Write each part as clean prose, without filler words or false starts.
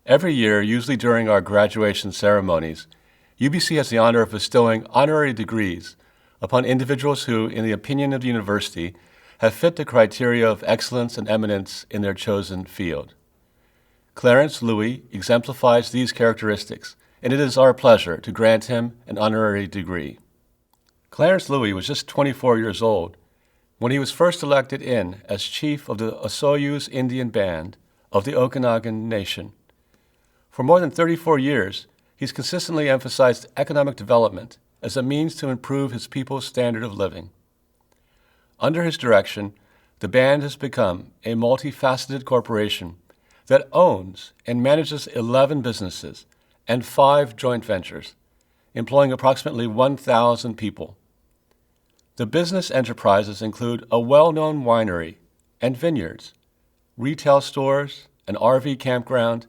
Every year, usually during our graduation ceremonies, UBC has the honor of bestowing honorary degrees upon individuals who, in the opinion of the university, have fit the criteria of excellence and eminence in their chosen field. Clarence Louie exemplifies these characteristics, and it is our pleasure to grant him an honorary degree. Clarence Louie was just 24 years old when he was first elected in as chief of the Osoyoos Indian Band of the Okanagan Nation. For more than 34 years, he's consistently emphasized economic development as a means to improve his people's standard of living. Under his direction, the band has become a multifaceted corporation that owns and manages 11 businesses and 5 joint ventures, employing approximately 1,000 people. The business enterprises include a well-known winery and vineyards, retail stores, an RV campground,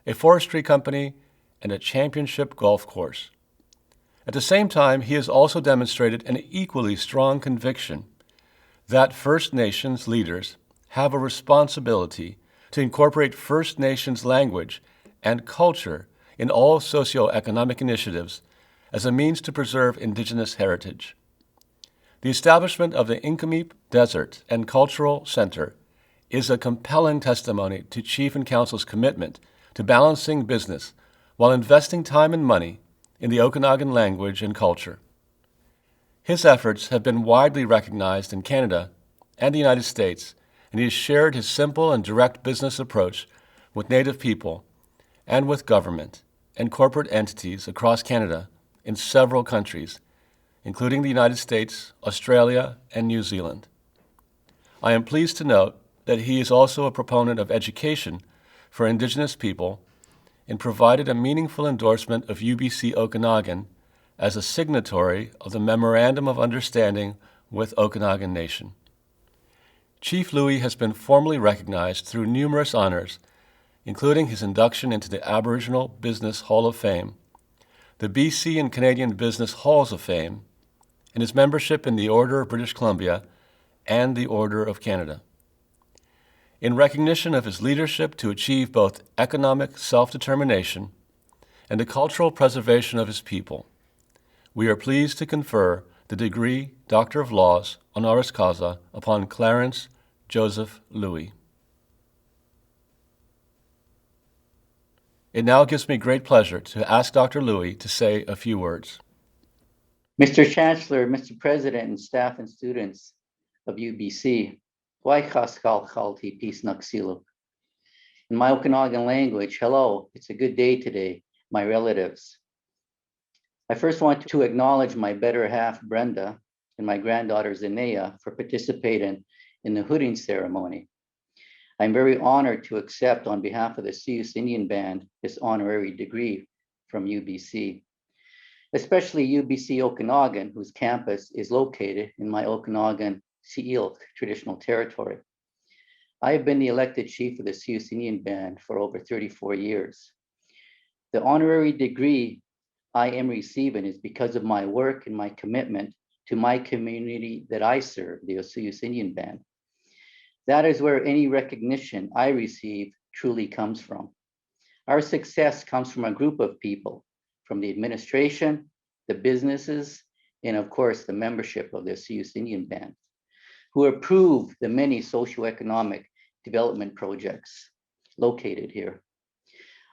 a forestry company, and a championship golf course. At the same time, he has also demonstrated an equally strong conviction that First Nations leaders have a responsibility to incorporate First Nations language and culture in all socioeconomic initiatives as a means to preserve Indigenous heritage. The establishment of the Inkameep Desert and Cultural Center is a compelling testimony to Chief and Council's commitment to balancing business while investing time and money in the Okanagan language and culture. His efforts have been widely recognized in Canada and the United States, and he has shared his simple and direct business approach with Native people and with government and corporate entities across Canada in several countries, including the United States, Australia, and New Zealand. I am pleased to note that he is also a proponent of education for Indigenous people and provided a meaningful endorsement of UBC Okanagan as a signatory of the Memorandum of Understanding with Okanagan Nation. Chief Louie has been formally recognized through numerous honors, including his induction into the Aboriginal Business Hall of Fame, the BC and Canadian Business Halls of Fame, and his membership in the Order of British Columbia and the Order of Canada. In recognition of his leadership to achieve both economic self-determination and the cultural preservation of his people, we are pleased to confer the degree Doctor of Laws, honoris causa, upon Clarence Joseph Louie. It now gives me great pleasure to ask Dr. Louie to say a few words. Mr. Chancellor, Mr. President, and staff and students of UBC, in my Okanagan language, hello, it's a good day today, my relatives. I first want to acknowledge my better half, Brenda, and my granddaughter, Zenea, for participating in the hooding ceremony. I'm very honored to accept on behalf of the Sioux Indian Band this honorary degree from UBC, especially UBC Okanagan, whose campus is located in my Okanagan Siilk traditional territory. I have been the elected chief of the Sioux Indian Band for over 34 years. The honorary degree I am receiving is because of my work and my commitment to my community that I serve, the Sioux Indian Band. That is where any recognition I receive truly comes from. Our success comes from a group of people, from the administration, the businesses, and of course, the membership of the Sioux Indian Band, who approve the many socioeconomic development projects located here.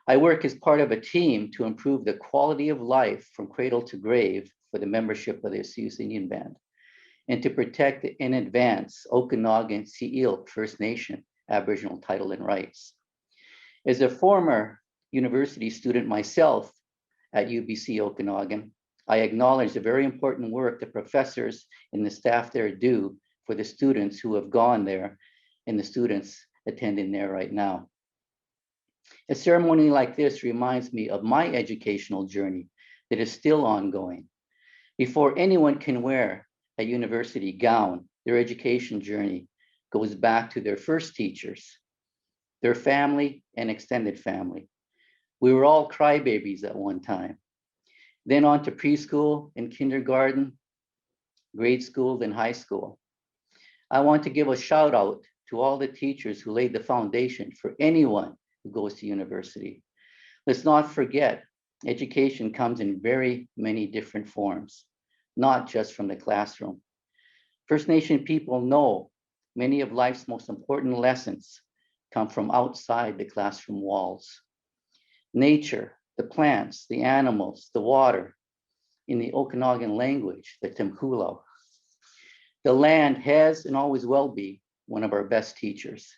I work as part of a team to improve the quality of life from cradle to grave for the membership of the Sioux Indian Band, and to protect and advance Okanagan Siilk First Nation Aboriginal title and rights. As a former university student myself at UBC Okanagan, I acknowledge the very important work the professors and the staff there do for the students who have gone there and the students attending there right now. A ceremony like this reminds me of my educational journey that is still ongoing. Before anyone can wear a university gown, their education journey goes back to their first teachers, their family and extended family. We were all crybabies at one time. Then on to preschool and kindergarten, grade school, then high school. I want to give a shout out to all the teachers who laid the foundation for anyone who goes to university. Let's not forget, education comes in very many different forms, not just from the classroom. First Nation people know many of life's most important lessons come from outside the classroom walls. Nature, the plants, the animals, the water, in the Okanagan language, the Timkulau. The land has and always will be one of our best teachers.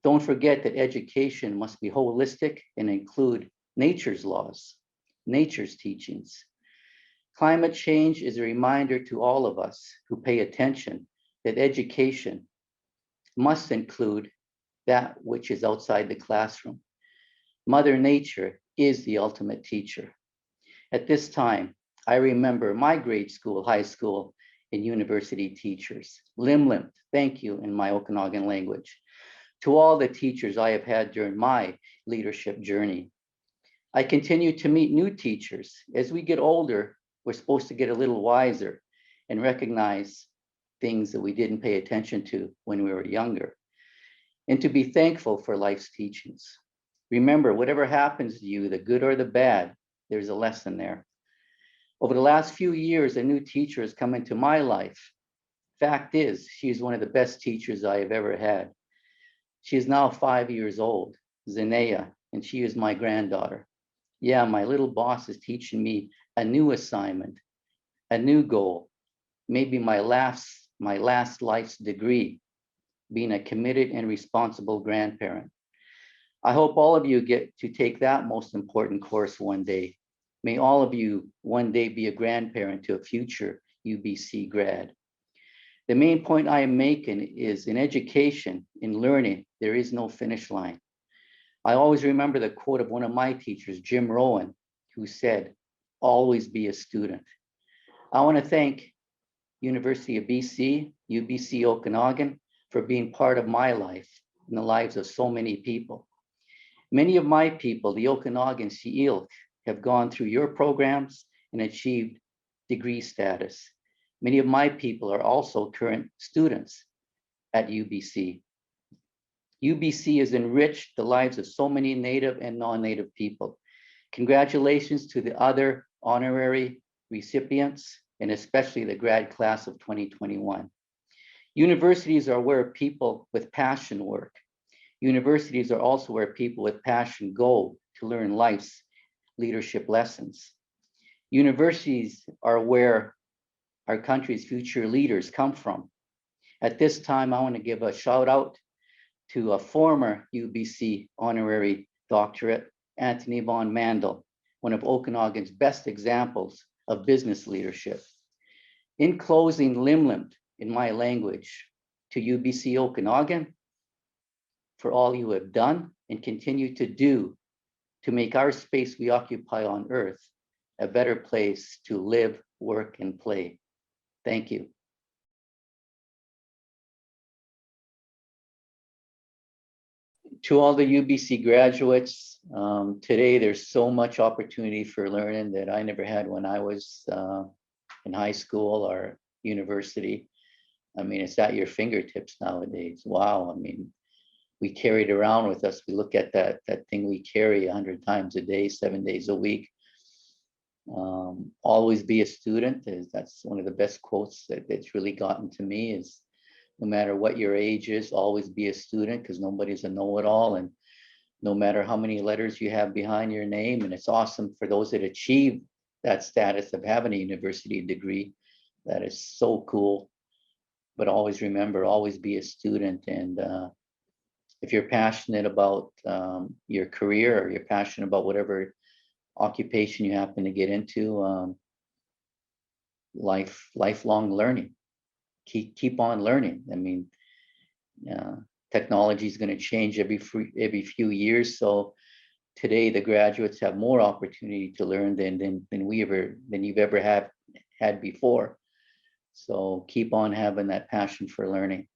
Don't forget that education must be holistic and include nature's laws, nature's teachings. Climate change is a reminder to all of us who pay attention that education must include that which is outside the classroom. Mother Nature is the ultimate teacher. At this time, I remember my grade school, high school, and university teachers. Limlim, thank you in my Okanagan language. To all the teachers I have had during my leadership journey. I continue to meet new teachers. As we get older, we're supposed to get a little wiser and recognize things that we didn't pay attention to when we were younger, and to be thankful for life's teachings. Remember, whatever happens to you, the good or the bad, there's a lesson there. Over the last few years, a new teacher has come into my life. Fact is, she's one of the best teachers I have ever had. She is now 5 years old, Zenea, and she is my granddaughter. Yeah, my little boss is teaching me a new assignment, a new goal, maybe my last life's degree, being a committed and responsible grandparent. I hope all of you get to take that most important course one day. May all of you one day be a grandparent to a future UBC grad. The main point I am making is in education, in learning, there is no finish line. I always remember the quote of one of my teachers, Jim Rowan, who said, always be a student. I want to thank University of BC, UBC Okanagan, for being part of my life and the lives of so many people. Many of my people, the Okanagan Si'ilk, have gone through your programs and achieved degree status. Many of my people are also current students at UBC. UBC has enriched the lives of so many Native and non-Native people. Congratulations to the other honorary recipients, and especially the grad class of 2021. Universities are where people with passion work. Universities are also where people with passion go to learn life's leadership lessons. Universities are where our country's future leaders come from. At this time, I want to give a shout out to a former UBC honorary doctorate, Anthony Von Mandel, one of Okanagan's best examples of business leadership. In closing, Limlim, in my language, to UBC Okanagan, for all you have done and continue to do to make our space we occupy on Earth a better place to live, work, and play. Thank you. To all the UBC graduates, today there's so much opportunity for learning that I never had when I was in high school or university. I mean, it's at your fingertips nowadays. Wow. I mean, we carry it around with us. We look at that thing we carry 100 times a day, 7 days a week. Always be a student. That's one of the best quotes that's really gotten to me is no matter what your age is, always be a student because nobody's a know-it-all. And no matter how many letters you have behind your name, and it's awesome for those that achieve that status of having a university degree. That is so cool. But always remember, always be a student. And if you're passionate about your career or you're passionate about whatever occupation you happen to get into, lifelong learning. Keep on learning. I mean, technology is going to change every few years. So today the graduates have more opportunity to learn than you've ever had before. So keep on having that passion for learning.